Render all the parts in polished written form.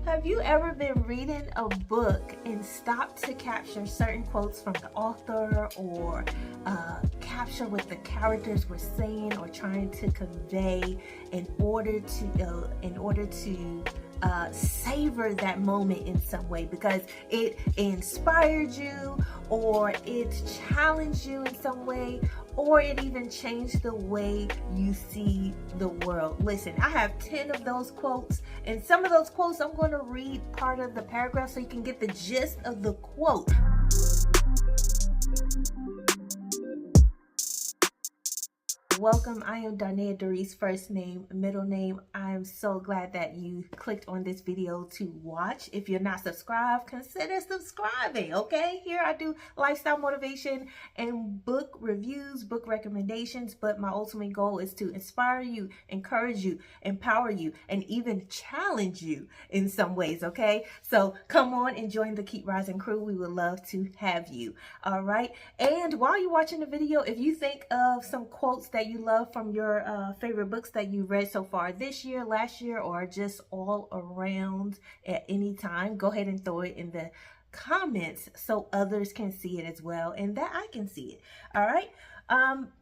Have you ever been reading a book and stopped to capture certain quotes from the author, or capture what the characters were saying or trying to convey in order to savor that moment in some way because it inspired you, or it challenged you in some way, or it even changed the way you see the world? Listen, I have 10 of those quotes, and some of those quotes I'm going to read part of the paragraph so you can get the gist of the quote. Welcome, I am Darnaya Darice, first name, middle name. I am so glad that you clicked on this video to watch. If you're not subscribed, consider subscribing, okay? Here I do lifestyle motivation and book reviews, book recommendations, but my ultimate goal is to inspire you, encourage you, empower you, and even challenge you in some ways, okay? So come on and join the Keep Rising crew. We would love to have you, all right? And while you're watching the video, if you think of some quotes that you love from your favorite books that you read so far this year, last year, or just all around at any time, go ahead and throw it in the comments so others can see it as well and that I can see it. All right.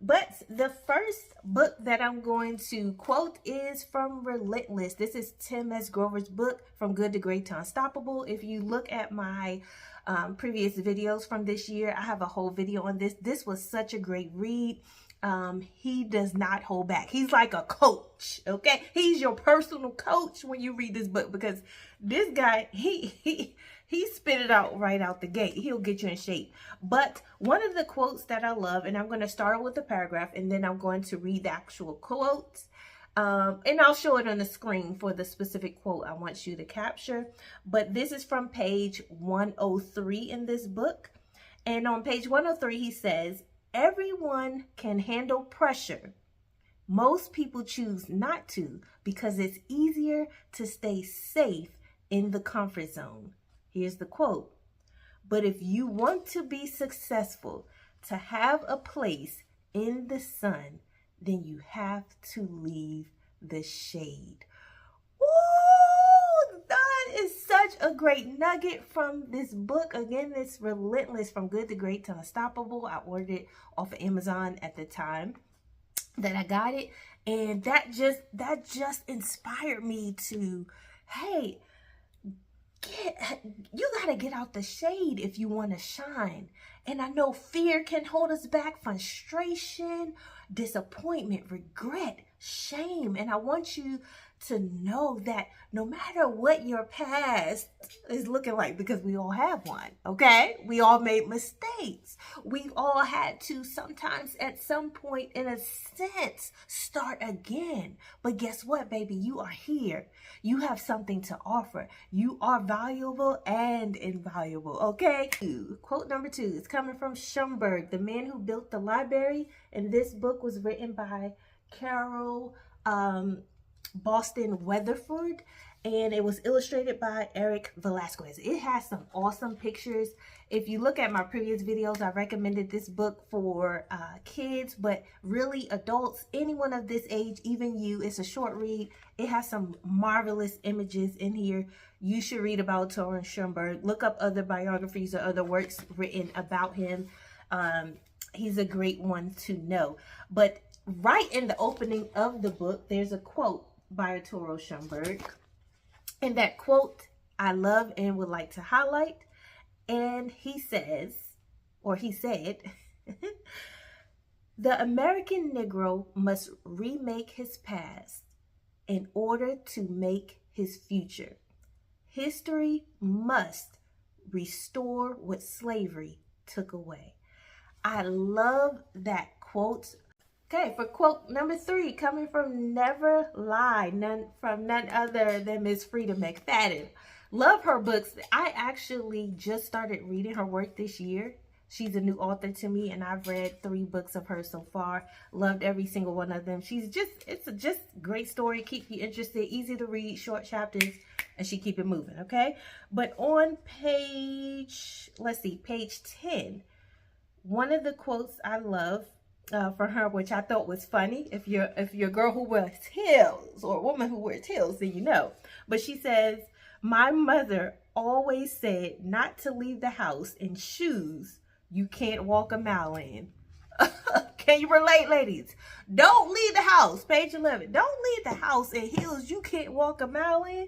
But the first book that I'm going to quote is from Relentless. This is Tim S. Grover's book, From Good to Great to Unstoppable. If you look at my previous videos from this year, I have a whole video on this. This was such a great read. He does not hold back. He's like a coach, okay? He's your personal coach when you read this book, because this guy, he spit it out right out the gate. He'll get you in shape. But one of the quotes that I love, and I'm going to start with the paragraph, and then I'm going to read the actual quotes. And I'll show it on the screen for the specific quote I want you to capture. But this is from page 103 in this book. And on page 103, he says, "Everyone can handle pressure. Most people choose not to because it's easier to stay safe in the comfort zone." Here's the quote. "But if you want to be successful, to have a place in the sun, then you have to leave the shade." Ooh, that is such a great nugget from this book. Again, this Relentless, From Good to Great to Unstoppable. I ordered it off of Amazon at the time that I got it. And that just inspired me to, hey, you got to get out the shade if you want to shine. And I know fear can hold us back, frustration, disappointment, regret, shame. And I want you to know that no matter what your past is looking like, because we all have one, okay? We all made mistakes. We all had to sometimes at some point, in a sense, start again. But guess what, baby? You are here. You have something to offer. You are valuable and invaluable, okay? Quote number 2 is coming from Schomburg, The Man Who Built the Library. And this book was written by Carol Boston Weatherford, and it was illustrated by Eric Velasquez. It has some awesome pictures. If you look at my previous videos, I recommended this book for kids, but really adults, anyone of this age, even you. It's a short read. It has some marvelous images in here. You should read about Torrance Schomburg. Look up other biographies or other works written about him. He's a great one to know. But right in the opening of the book, there's a quote by Arturo Schomburg. And that quote I love and would like to highlight. And he says, or he said, "The American Negro must remake his past in order to make his future. History must restore what slavery took away." I love that quote. Okay, for quote number 3, coming from Never Lie, none other than Miss Frida McFadden. Love her books. I actually just started reading her work this year. She's a new author to me, and I've read 3 books of hers so far. Loved every single one of them. It's a just great story, keep you interested, easy to read, short chapters, and she keep it moving, okay? But on page 10, one of the quotes I love for her, which I thought was funny. If you're a girl who wears heels or a woman who wears heels, then you know. But she says, My mother always said not to leave the house in shoes you can't walk a mile in. Can you relate, ladies? Don't leave the house. Page 11. Don't leave the house in heels you can't walk a mile in.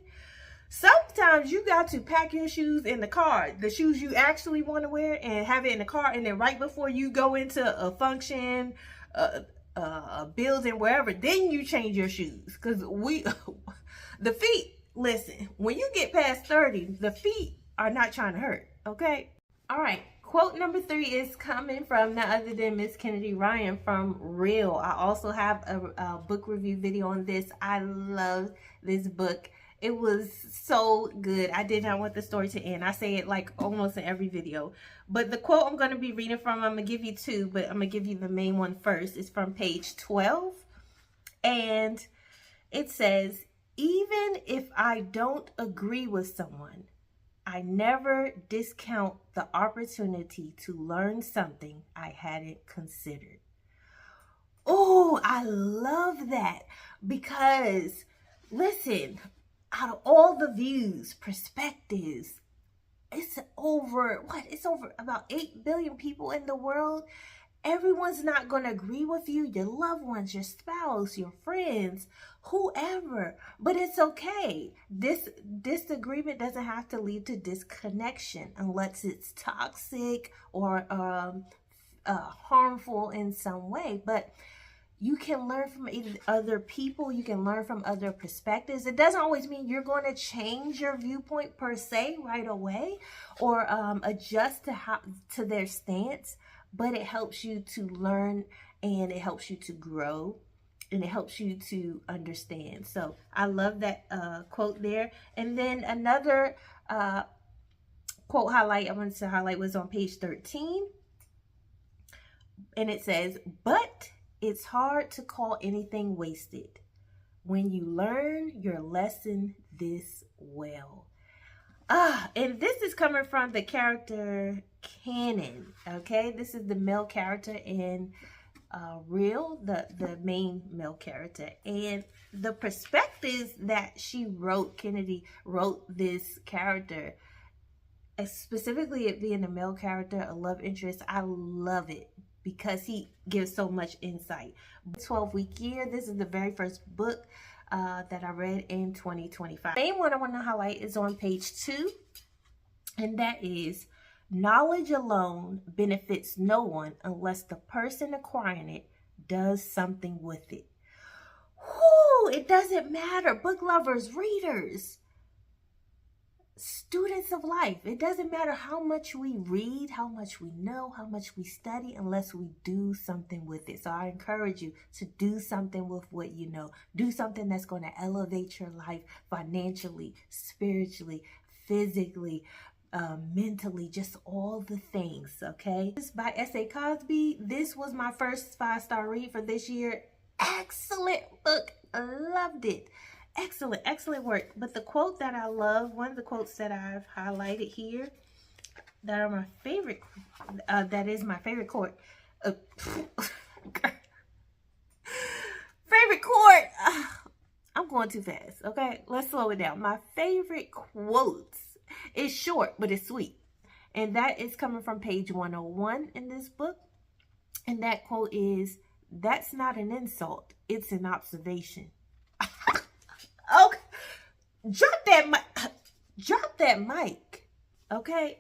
Sometimes you got to pack your shoes in the car, the shoes you actually want to wear, and have it in the car. And then right before you go into a function, a building, wherever, then you change your shoes. Because the feet, listen, when you get past 30, the feet are not trying to hurt, okay? All right, quote number 3 is coming from none other than Miss Kennedy Ryan from Real. I also have a book review video on this. I love this book. It was so good. I did not want the story to end. I say it like almost in every video. But the quote I'm going to be reading from, I'm going to give you 2, but I'm going to give you the main one first. It's from page 12. And it says, even if I don't agree with someone, I never discount the opportunity to learn something I hadn't considered. Oh, I love that because, listen, out of all the views, perspectives, it's over about 8 billion people in the world. Everyone's not going to agree with you, your loved ones, your spouse, your friends, whoever. But it's okay. This disagreement doesn't have to lead to disconnection unless it's toxic or harmful in some way. But you can learn from other people. You can learn from other perspectives. It doesn't always mean you're going to change your viewpoint per se right away or adjust to their stance. But it helps you to learn and it helps you to grow and it helps you to understand. So I love that quote there. And then another quote highlight I wanted to highlight was on page 13. And it says, but it's hard to call anything wasted when you learn your lesson this well. And this is coming from the character Canon, okay? This is the male character in Real, the main male character. And the perspectives that Kennedy wrote this character, specifically it being a male character, a love interest, I love it because he gives so much insight. 12-week year, this is the very first book that I read in 2025. The main one I want to highlight is on page 2, and that is, knowledge alone benefits no one unless the person acquiring it does something with it. Whoo, it doesn't matter. Book lovers, readers, students of life. It doesn't matter how much we read, how much we know, how much we study, unless we do something with it. So I encourage you to do something with what you know. Do something that's going to elevate your life financially, spiritually, physically, mentally, just all the things, okay? This is by S.A. Cosby. This was my first 5-star read for this year. Excellent book. Loved it. Excellent work. But the quote that I love, one of the quotes that I've highlighted here that are my favorite, that is my favorite quote. Favorite quote. I'm going too fast, okay? Let's slow it down. My favorite quotes is short, but it's sweet. And that is coming from page 101 in this book. And that quote is, that's not an insult. It's an observation. Okay, drop that mic, okay?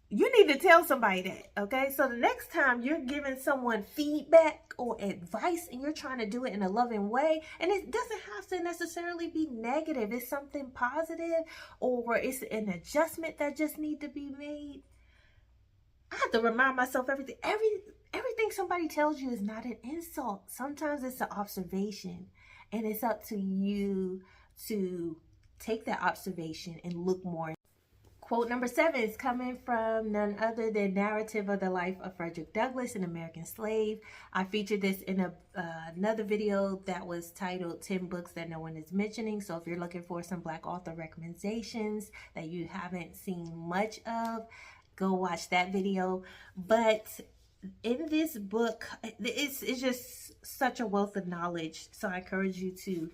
You need to tell somebody that, okay? So the next time you're giving someone feedback or advice and you're trying to do it in a loving way, and it doesn't have to necessarily be negative. It's something positive, or it's an adjustment that just need to be made. I have to remind myself everything somebody tells you is not an insult. Sometimes it's an observation, and it's up to you to take that observation and look more. Quote number 7 is coming from none other than Narrative of the Life of Frederick Douglass, an American Slave. I featured this in another video that was titled 10 Books That No One Is Mentioning. So if you're looking for some Black author recommendations that you haven't seen much of, go watch that video. But in this book, it's just such a wealth of knowledge. So I encourage you to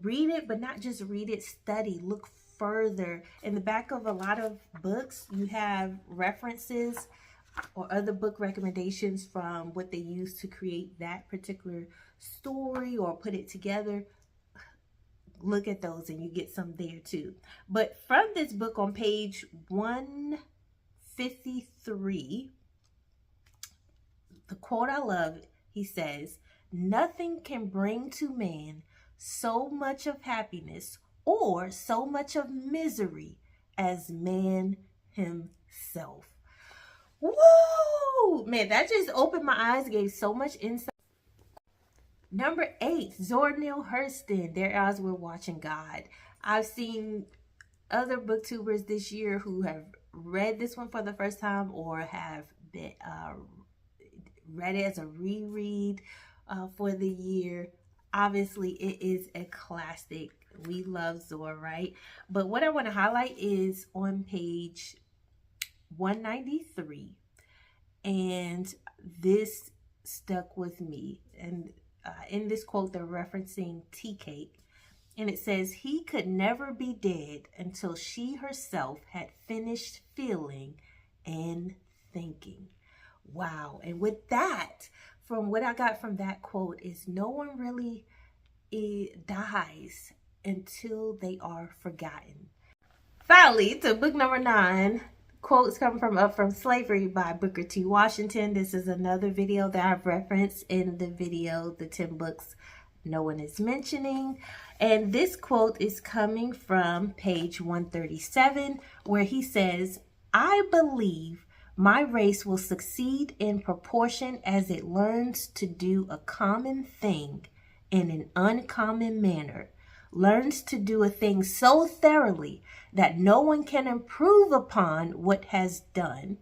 read it, but not just read it, study, look further. In the back of a lot of books, you have references or other book recommendations from what they use to create that particular story or put it together. Look at those and you get some there too. But from this book on page 153, the quote I love, he says, "Nothing can bring to man so much of happiness or so much of misery as man himself." Woo! Man, that just opened my eyes, gave so much insight. Number 8, Zora Neale Hurston, Their Eyes Were Watching God. I've seen other booktubers this year who have read this one for the first time or have been, read it as a reread for the year. Obviously, it is a classic. We love Zora, right? But what I want to highlight is on page 193, and this stuck with me. And in this quote, they're referencing tea cake, and it says, "He could never be dead until she herself had finished feeling and thinking." Wow. And with that, from what I got from that quote is no one really dies until they are forgotten. Finally, to book number 9, quotes coming from Up From Slavery by Booker T. Washington. This is another video that I've referenced in the video, the 10 books no one is mentioning. And this quote is coming from page 137, where he says, "I believe my race will succeed in proportion as it learns to do a common thing in an uncommon manner, learns to do a thing so thoroughly that no one can improve upon what it has done,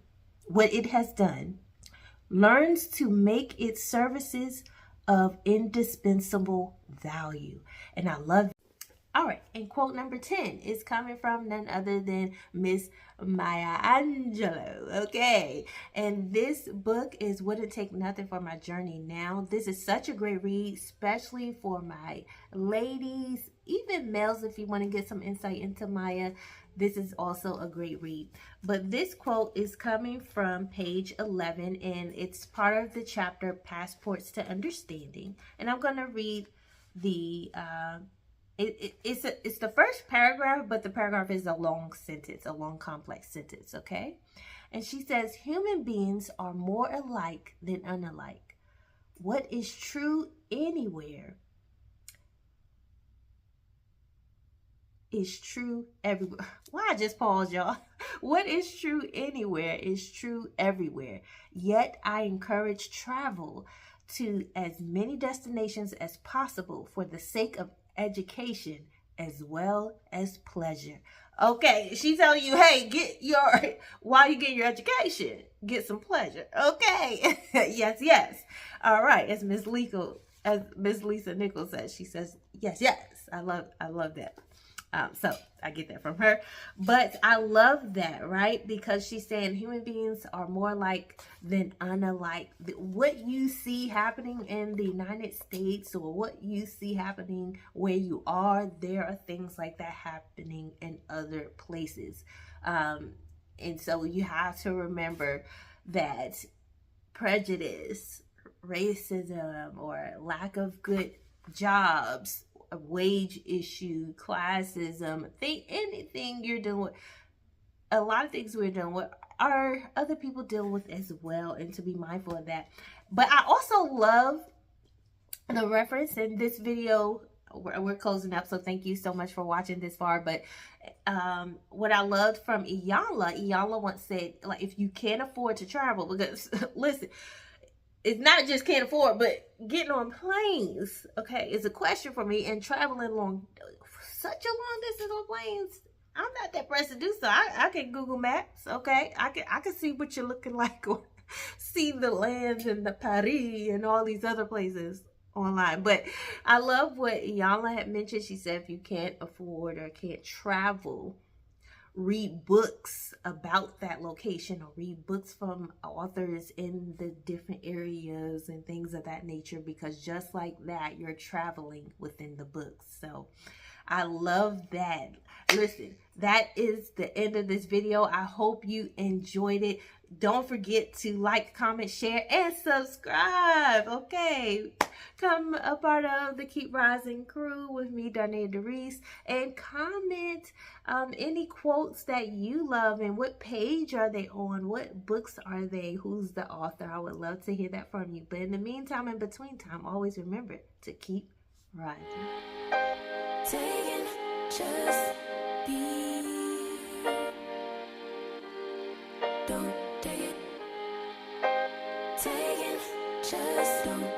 learns to make its services of indispensable value." And I love it. All right, and quote number 10 is coming from none other than Miss Maya Angelou, okay? And this book is Wouldn't Take Nothing for My Journey Now. This is such a great read, especially for my ladies, even males, if you want to get some insight into Maya. This is also a great read. But this quote is coming from page 11, and it's part of the chapter Passports to Understanding. And I'm going to read the it's the first paragraph, but the paragraph is a long sentence, a long complex sentence, okay? And she says, "Human beings are more alike than unalike. What is true anywhere is true everywhere." Why I just paused, y'all. What is true anywhere is true everywhere. Yet I encourage travel to as many destinations as possible for the sake of education as well as pleasure. Okay, she's telling you, hey, while you get your education, get some pleasure. Okay, yes. All right, as Miss Lisa Nichols says, she says, yes. I love that. So I get that from her, but I love that, right? Because she's saying human beings are more alike than unalike. What you see happening in the United States or what you see happening where you are, there are things like that happening in other places. And so you have to remember that prejudice, racism, or lack of good jobs, a wage issue, classism, anything you're dealing with, a lot of things we're dealing with are other people dealing with as well, and to be mindful of that. But I also love the reference in this video. We're closing up, so thank you so much for watching this far. But what I loved from Iyanla once said, like, if you can't afford to travel, because listen, it's not just can't afford, but getting on planes, okay, is a question for me. And traveling such a long distance on planes, I'm not that pressed to do so. I can Google Maps, okay? I can see what you're looking like, or see the lands and the Paris and all these other places online. But I love what Iyanla had mentioned. She said if you can't afford or can't travel, read books about that location, or read books from authors in the different areas and things of that nature, because just like that, you're traveling within the books. So I love that. Listen, that is the end of this video. I hope you enjoyed it. Don't forget to like, comment, share, and subscribe. Okay, come a part of the Keep Rising crew with me, Darnaya Darice, and comment any quotes that you love and what page are they on, what books are they, who's the author. I would love to hear that from you. But in the meantime, in between time, always remember to keep rising. Taking just be. Don't take it. Taking just don't.